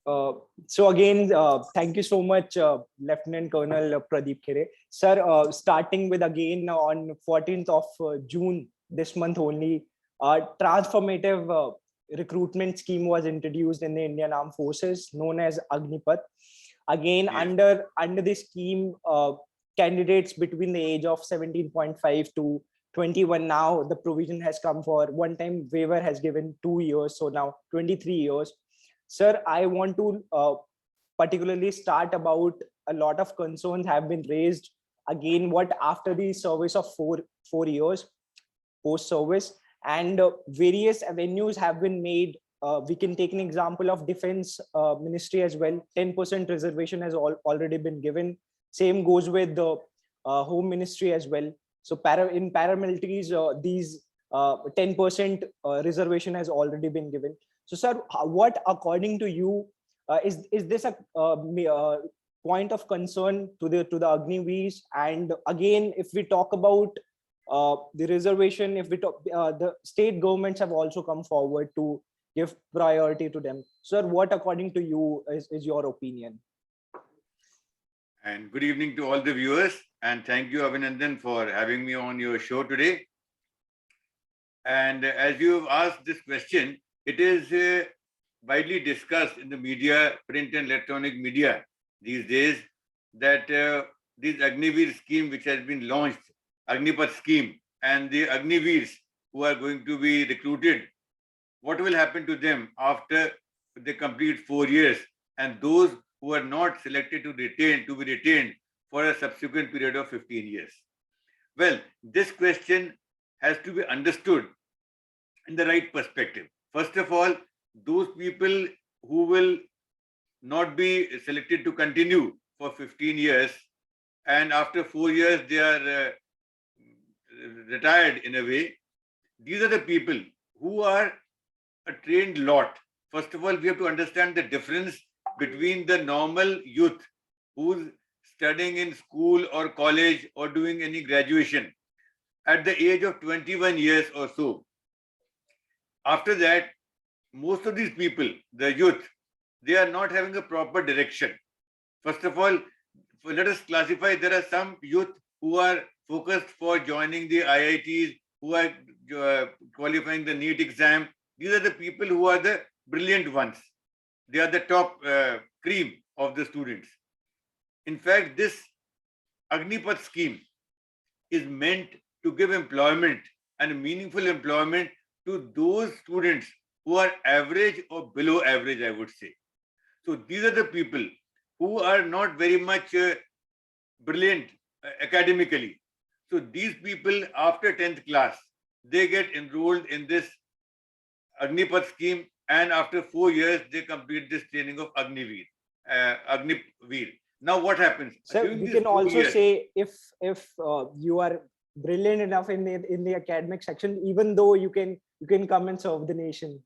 Uh, so again, thank you so much, Lieutenant Colonel Pradeep Khere. Sir, starting with again on 14th of June, this month only, a transformative recruitment scheme was introduced in the Indian Armed Forces known as Agnipath. Again, Yes. under this scheme, candidates between the age of 17.5 to 21, now the provision has come for one time waiver has given 2 years, so now 23 years. Sir, I want to particularly start about a lot of concerns have been raised again. What after the service of four years post service, and various avenues have been made. We can take an example of defense ministry as well. 10% reservation has already been given. Same goes with the home ministry as well. So in paramilitaries, these 10% reservation has already been given. So, sir, what according to you is this a point of concern to the Agniveers? And again, if we talk about the reservation, if we talk, the state governments have also come forward to give priority to them. Sir, what according to you is your opinion? And good evening to all the viewers. And thank you, Abhinandan, for having me on your show today. And as you have asked this question, it is widely discussed in the media, print and electronic media these days, that this Agniveer scheme which has been launched, Agnipath scheme, and the Agniveers who are going to be recruited, what will happen to them after they complete 4 years, and those who are not selected to be retained for a subsequent period of 15 years. Well, this question has to be understood in the right perspective. First of all, those people who will not be selected to continue for 15 years, and after 4 years they are retired in a way, these are the people who are a trained lot. First of all, we have to understand the difference between the normal youth who's studying in school or college or doing any graduation at the age of 21 years or so. After that, most of these people, the youth, they are not having a proper direction. First of all, let us classify, there are some youth who are focused for joining the IITs, who are qualifying the NEET exam. These are the people who are the brilliant ones. They are the top cream of the students. In fact, this Agnipath scheme is meant to give employment and meaningful employment to those students who are average or below average, I would say. So these are the people who are not very much brilliant academically. So these people after 10th class, they get enrolled in this Agnipath scheme, and after 4 years, they complete this training of Agniveer. Now what happens? Sir, During we these can 4 also years, say if you are brilliant enough in the academic section, even though you can come and serve the nation.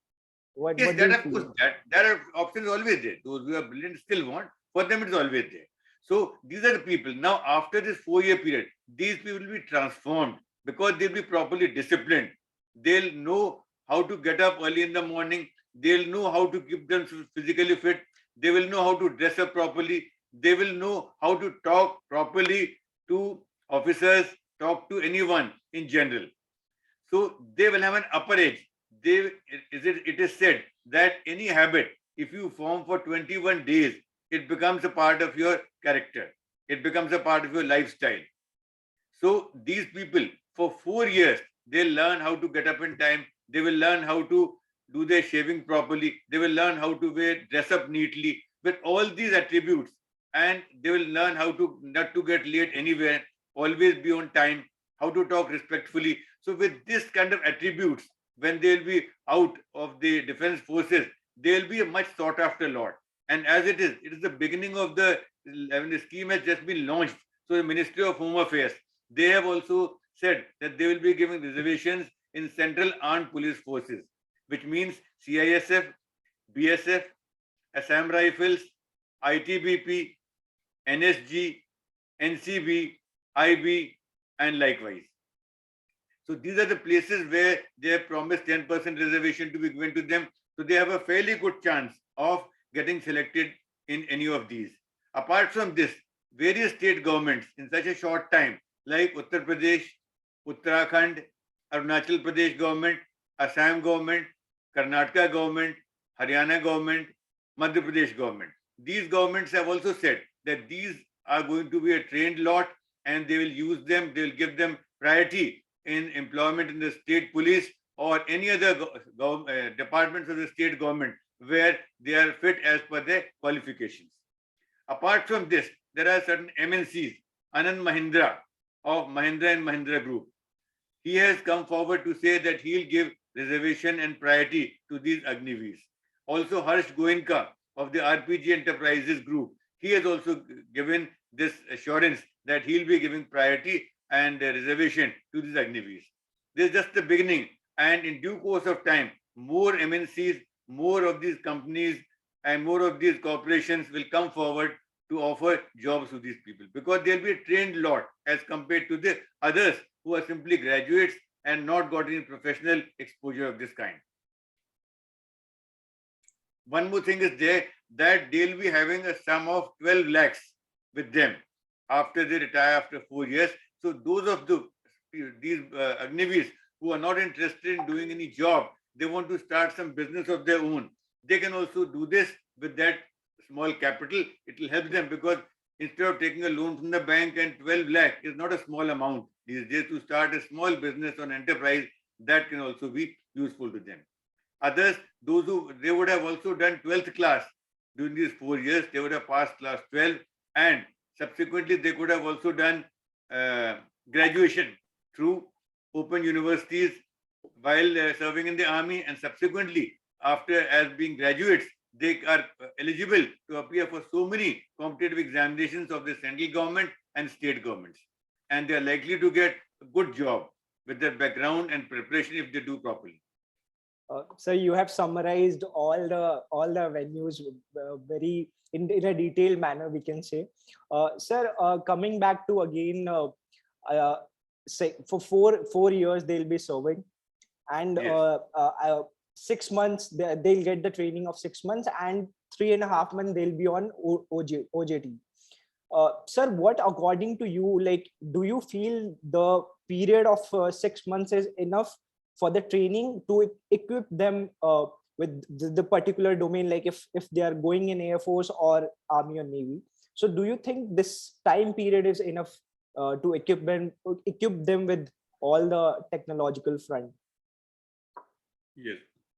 What yes, do that you of course, feel? that are options always there. Those who are brilliant still want, for them it's always there. So these are the people. Now, after this 4 year period, these people will be transformed because they'll be properly disciplined. They'll know how to get up early in the morning. They'll know how to keep them physically fit. They will know how to dress up properly. They will know how to talk properly to officers, talk to anyone in general. So they will have an upper age. It is said that any habit, if you form for 21 days, it becomes a part of your character. It becomes a part of your lifestyle. So these people, for 4 years, they'll learn how to get up in time. They will learn how to do their shaving properly. They will learn how to dress up neatly with all these attributes. And they will learn how to not to get late anywhere, always be on time, how to talk respectfully. So with this kind of attributes, when they'll be out of the defense forces, they'll be a much sought after lot. And as it is the beginning of when the scheme has just been launched. So the Ministry of Home Affairs, they have also said that they will be giving reservations in Central Armed Police Forces, which means CISF, BSF, Assam Rifles, ITBP, NSG, NCB, IB, and likewise. So these are the places where they have promised 10% reservation to be given to them. So they have a fairly good chance of getting selected in any of these. Apart from this, various state governments in such a short time, like Uttar Pradesh, Uttarakhand, Arunachal Pradesh government, Assam government, Karnataka government, Haryana government, Madhya Pradesh government. These governments have also said that these are going to be a trained lot and they will use them, they will give them priority in employment in the state police or any other departments of the state government where they are fit as per their qualifications. Apart from this, there are certain MNCs, Anand Mahindra of Mahindra and Mahindra Group. He has come forward to say that he'll give reservation and priority to these Agniveers. Also, Harsh Goenka of the RPG Enterprises Group, he has also given this assurance that he'll be giving priority and reservation to these Agniveers. This is just the beginning, and in due course of time, more MNCs, more of these companies, and more of these corporations will come forward to offer jobs to these people because they'll be a trained lot as compared to the others who are simply graduates and not got any professional exposure of this kind. One more thing is there that they'll be having a sum of 12 lakhs with them after they retire after 4 years. So those of these Agniveers who are not interested in doing any job, they want to start some business of their own. They can also do this with that small capital. It will help them because instead of taking a loan from the bank, and 12 lakh is not a small amount these days to start a small business or enterprise, that can also be useful to them. Others, those who they would have also done 12th class during these 4 years, they would have passed class 12 and subsequently they could have also done graduation through open universities while serving in the army, and subsequently after as being graduates, they are eligible to appear for so many competitive examinations of the central government and state governments. And they are likely to get a good job with their background and preparation if they do properly. So you have summarized all the venues very in a detailed manner, we can say. Sir, coming back to again, say for four years they'll be serving, and Yes. 6 months they'll get the training of 6 months, and 3.5 months they'll be on OJT. Sir, what according to you, like, do you feel the period of 6 months is enough for the training to equip them with the particular domain, like if they are going in Air Force or Army or Navy? So do you think this time period is enough to equip them with all the technological front? Yes,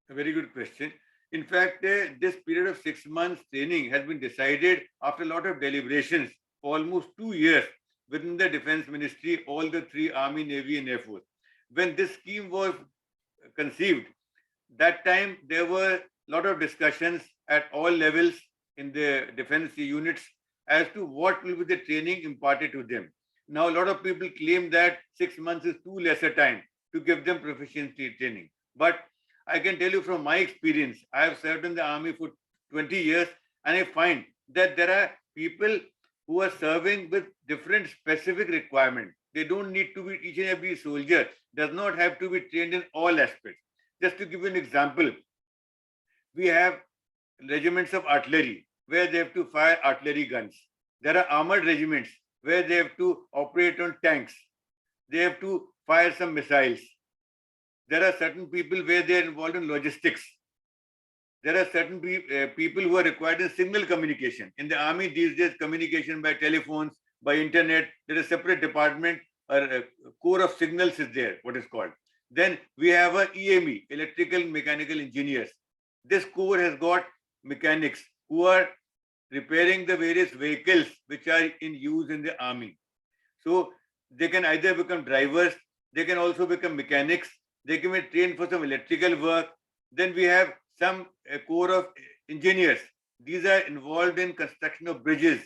a very good question. In fact, this period of 6 months training has been decided after a lot of deliberations for almost 2 years within the Defense Ministry, all the three Army, Navy, and Air Force. When this scheme was conceived, that time there were a lot of discussions at all levels in the defense units as to what will be the training imparted to them. Now, a lot of people claim that 6 months is too less a time to give them proficiency training. But I can tell you from my experience, I have served in the army for 20 years, and I find that there are people who are serving with different specific requirements. They don't need to be, each and every soldier does not have to be trained in all aspects. Just to give you an example, we have regiments of artillery where they have to fire artillery guns. There are armored regiments where they have to operate on tanks. They have to fire some missiles. There are certain people where they are involved in logistics. There are certain people who are required in signal communication. In the army these days, communication by telephones, by internet, there is a separate department, or a core of signals is there, what is called. Then we have a EME, electrical mechanical engineers. This core has got mechanics who are repairing the various vehicles which are in use in the army. So they can either become drivers, they can also become mechanics, they can be trained for some electrical work. Then we have some core of engineers. These are involved in construction of bridges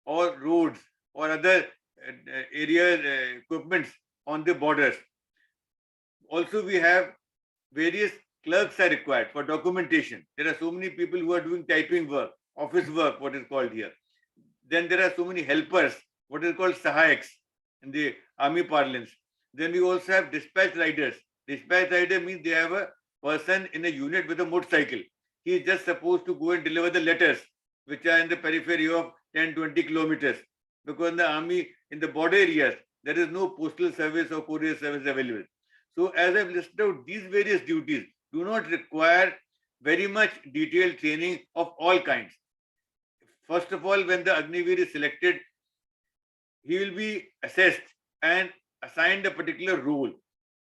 or roads or other area equipments on the borders. Also, we have various clerks are required for documentation. There are so many people who are doing typing work, office work, what is called here. Then there are so many helpers, what is called sahayaks in the army parlance. Then we also have dispatch riders. Dispatch rider means they have a person in a unit with a motorcycle. he is just supposed to go and deliver the letters which are in the periphery of 10-20 kilometers. Because in the army, in the border areas, there is no postal service or courier service available. So as I've listed out, these various duties do not require very much detailed training of all kinds. First of all, when the Agniveer is selected, he will be assessed and assigned a particular role.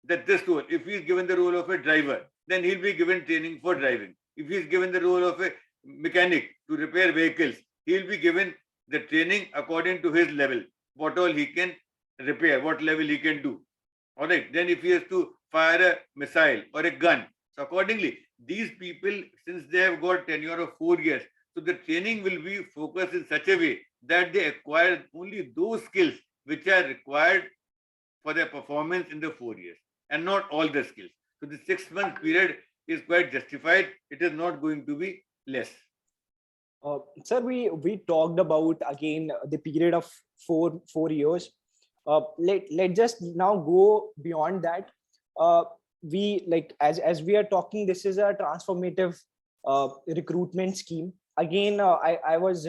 That this role, if he is given the role of a driver, then he'll be given training for driving. If he is given the role of a mechanic to repair vehicles, he'll be given the training according to his level, what all he can repair, what level he can do. All right. Then if he has to fire a missile or a gun, so accordingly, these people, since they have got tenure of 4 years, so the training will be focused in such a way that they acquire only those skills which are required for their performance in the 4 years, and not all the skills. So the 6 month period is quite justified. It is not going to be less. Sir, we talked about again the period of four years. Let just now go beyond that. We like as we are talking, this is a transformative recruitment scheme. Again, I was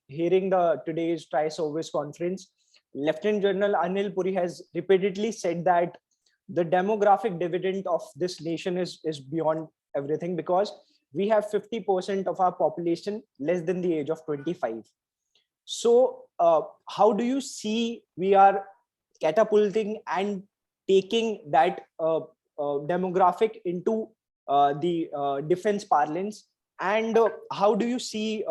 hearing the today's tri-service conference. Lieutenant General Anil Puri has repeatedly said that the demographic dividend of this nation is beyond everything, because we have 50% of our population less than the age of 25. So how do you see we are catapulting and taking that demographic into the defense parlance, and how do you see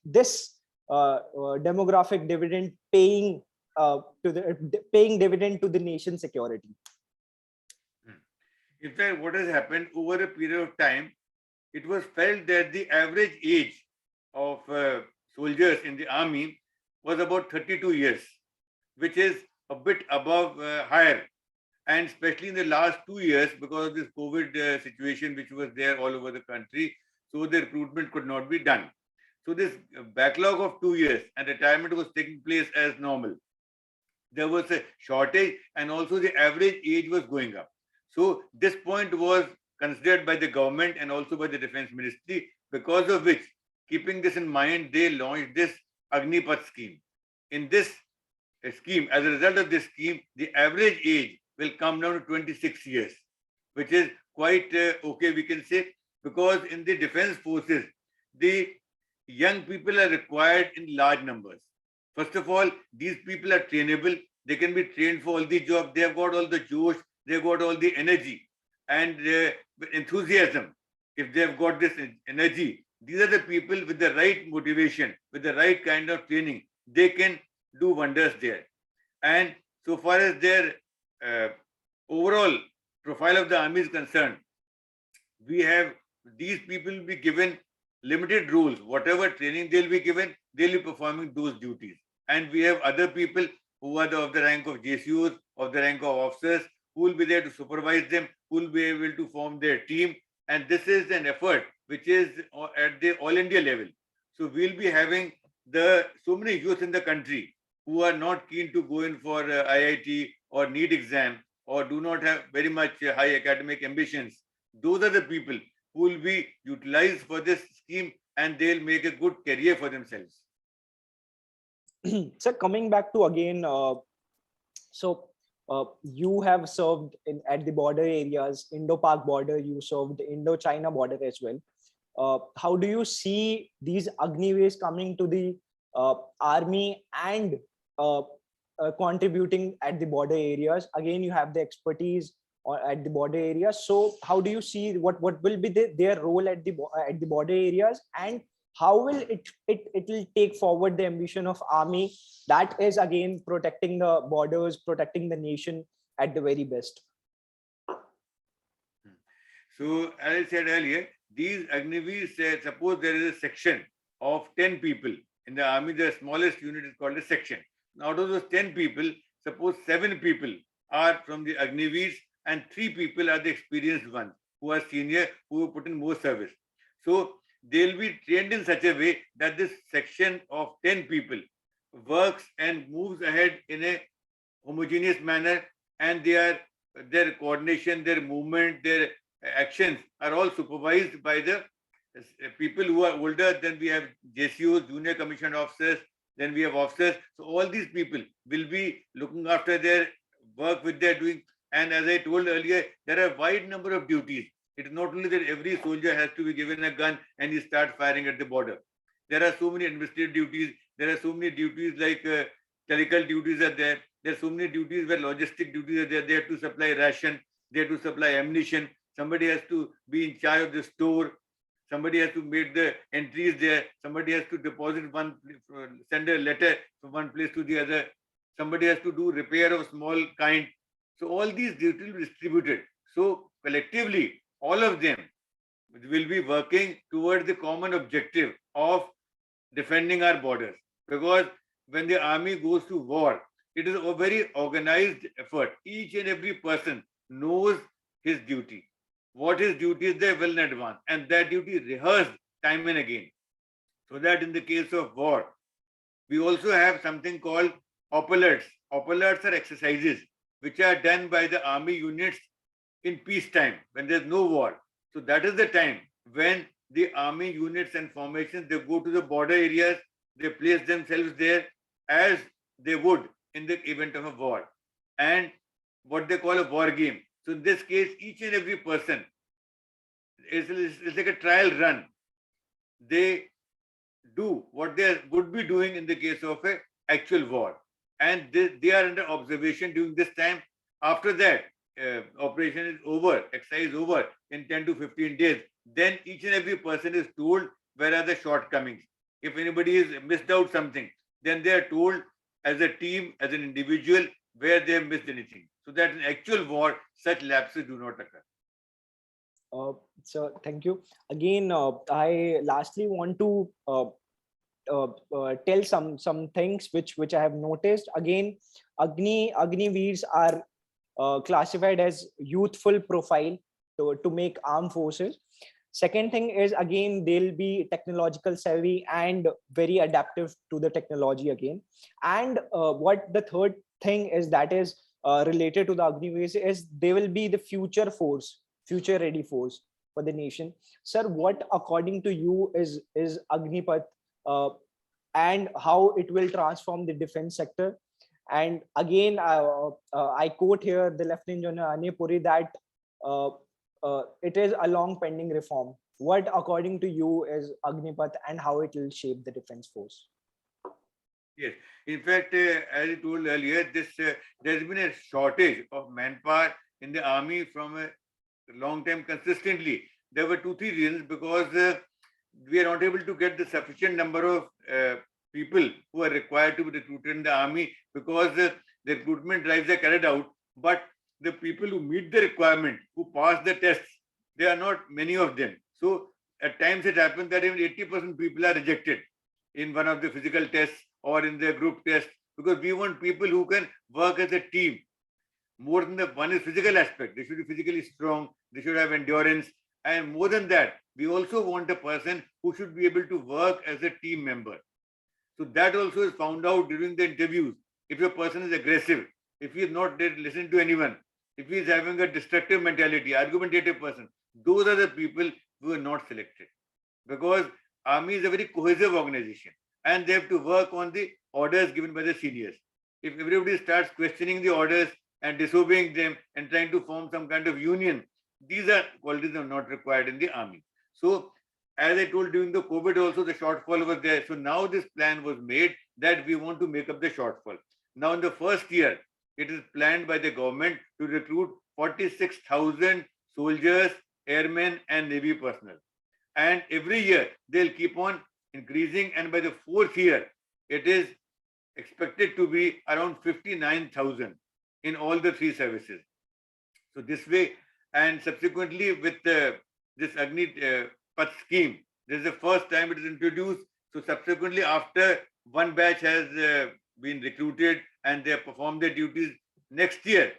this demographic dividend paying paying dividend to the nation's security? In fact, what has happened over a period of time, it was felt that the average age of soldiers in the army was about 32 years, which is a bit above higher. And especially in the last 2 years, because of this COVID situation, which was there all over the country, so the recruitment could not be done. So this backlog of 2 years and retirement was taking place as normal. There was a shortage, and also the average age was going up. So this point was considered by the government and also by the Defense Ministry, because of which, keeping this in mind, they launched this Agnipath scheme. In this scheme, as a result of this scheme, the average age will come down to 26 years, which is quite okay, we can say, because in the defense forces, the young people are required in large numbers. First of all, these people are trainable. They can be trained for all the jobs. They have got all the josh, they've got all the energy and enthusiasm. If they have got this energy, these are the people with the right motivation, with the right kind of training. They can do wonders there. And so far as their overall profile of the army is concerned, we have these people will be given limited roles. Whatever training they'll be given, they'll be performing those duties. And we have other people who are of the rank of JCOs, of the rank of officers, who will be there to supervise them, who will be able to form their team. And this is an effort which is at the all India level. So we'll be having so many youth in the country who are not keen to go in for IIT or NEET exam, or do not have very much high academic ambitions. Those are the people who will be utilized for this scheme, and they'll make a good career for themselves. Sir, coming back to again, you have served at the border areas, Indo-Pak border, you served Indo-China border as well. How do you see these Agniveers coming to the army and contributing at the border areas? Again, you have the expertise at the border areas. So how do you see what will be their role at the border areas, and how will it will take forward the ambition of army, that is again protecting the borders, protecting the nation at the very best? So as I said earlier, these Agniveers, suppose there is a section of 10 people in the army. The smallest unit is called a section. Out of those 10 people, suppose 7 people are from the Agniveers and 3 people are the experienced ones who are senior, who have put in more service. So they'll be trained in such a way that this section of 10 people works and moves ahead in a homogeneous manner, and their coordination, their movement, their actions are all supervised by the people who are older, then we have JCOs, junior commissioned officers, then we have officers. So all these people will be looking after their work which they are doing. And as I told earlier, there are a wide number of duties. It is not only that every soldier has to be given a gun and he starts firing at the border. There are so many administrative duties. There are so many duties like clerical duties are there. There are so many duties where logistic duties are there. They have to supply ration. They have to supply ammunition. Somebody has to be in charge of the store. Somebody has to make the entries there. Somebody has to deposit one, send a letter from one place to the other. Somebody has to do repair of small kind. So all these duties will be distributed. So collectively, all of them will be working towards the common objective of defending our borders. Because when the army goes to war, it is a very organized effort. Each and every person knows his duty. What his duty is there well in advance, and that duty is rehearsed time and again. So that in the case of war, we also have something called operates. Operates are exercises which are done by the army units in peacetime when there's no war. So that is the time when the army units and formations, they go to the border areas, they place themselves there as they would in the event of a war, and what they call a war game. So in this case, each and every person is like a trial run. They do what they would be doing in the case of a actual war, and they are under observation during this time. After that, operation is over, exercise is over in 10 to 15 days. Then each and every person is told where are the shortcomings. If anybody is missed out something, then they are told as a team, as an individual, where they have missed anything. So that in actual war, such lapses do not occur. So thank you again. I lastly want to tell some things which I have noticed. Again, Agniveers are classified as youthful profile to make armed forces. Second thing is, again, they'll be technological savvy and very adaptive to the technology again. And what the third thing is that is related to the Agniveers is they will be the future force, future ready force for the nation. Sir, what according to you is Agnipath and how it will transform the defense sector? And again, I quote here the Lieutenant General Anepuri that it is a long pending reform. What according to you is Agnipath and how it will shape the defense force? Yes, in fact, as I told earlier, there's been a shortage of manpower in the army from a long time consistently. There were 2-3 reasons, because we are not able to get the sufficient number of people who are required to be recruited in the army, because the recruitment drives are carried out, but the people who meet the requirement, who pass the tests, there are not many of them. So at times it happens that even 80% people are rejected in one of the physical tests or in the group test, because we want people who can work as a team. More than the one is physical aspect. They should be physically strong. They should have endurance. And more than that, we also want a person who should be able to work as a team member. So that also is found out during the interviews. If a person is aggressive, if he is not listening to anyone, if he is having a destructive mentality, argumentative person, those are the people who are not selected. Because army is a very cohesive organization and they have to work on the orders given by the seniors. If everybody starts questioning the orders and disobeying them and trying to form some kind of union, these are qualities are not required in the army. So as I told, during the COVID also the shortfall was there. So now this plan was made that we want to make up the shortfall. Now in the first year, it is planned by the government to recruit 46,000 soldiers, airmen and navy personnel. And every year they'll keep on increasing, and by the fourth year, it is expected to be around 59,000 in all the 3 services. So this way, and subsequently with this Agnipath scheme, this is the first time it is introduced. So subsequently, after one batch has been recruited and they have performed their duties, next year,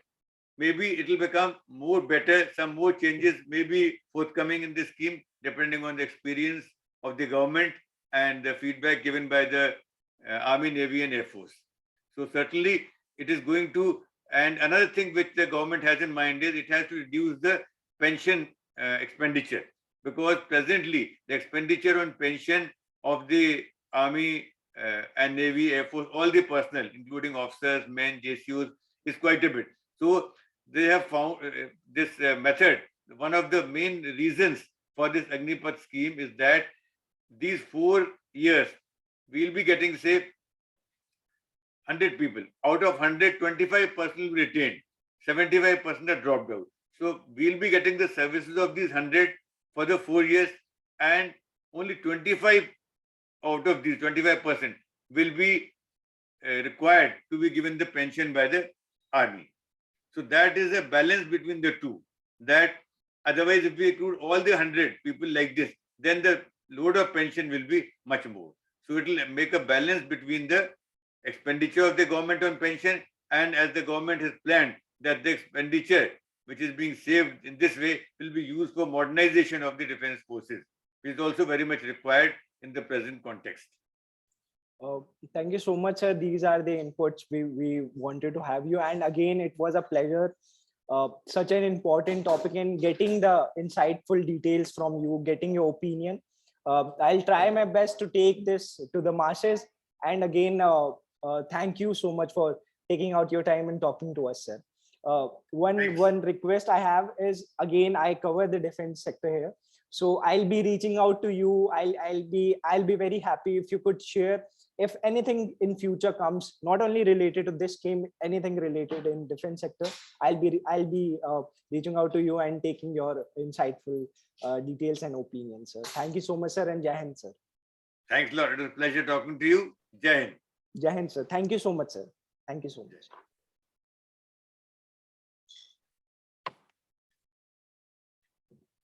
maybe it will become more better. Some more changes may be forthcoming in this scheme, depending on the experience of the government and the feedback given by the Army, Navy and Air Force. So certainly it is going to, and another thing which the government has in mind is it has to reduce the pension expenditure. because presently the expenditure on pension of the Army and Navy, Air Force, all the personnel, including officers, men, JCUs, is quite a bit. So they have found this method. One of the main reasons for this Agnipath scheme is that these 4 years we'll be getting, say, 100 people. Out of 100, 25% will be retained, 75% are dropped out. So we'll be getting the services of these 100 for the 4 years, and only 25 out of these 25% will be required to be given the pension by the army. So that is a balance between the two. That otherwise, if we include all the 100 people like this, then the load of pension will be much more. So it will make a balance between the expenditure of the government on pension, and as the government has planned that the expenditure which is being saved in this way will be used for modernization of the defense forces, which is also very much required in the present context. Uh, Thank you so much, sir. These are the inputs we wanted to have you. And again, it was a pleasure. Such an important topic, and getting the insightful details from you, getting your opinion. I'll try my best to take this to the masses. And again, thank you so much for taking out your time and talking to us, sir. One request I have is, again, I cover the defense sector here, so I'll be reaching out to you. I'll be very happy if you could share, if anything in future comes, not only related to this scheme, anything related in defense sector. I'll be reaching out to you and taking your insightful details and opinions, sir. Thank you so much, sir, and Jai Hind, sir. Thanks a lot. It was a pleasure talking to you. Jai Hind. Jai Hind, sir. Thank you so much, sir. Thank you so much.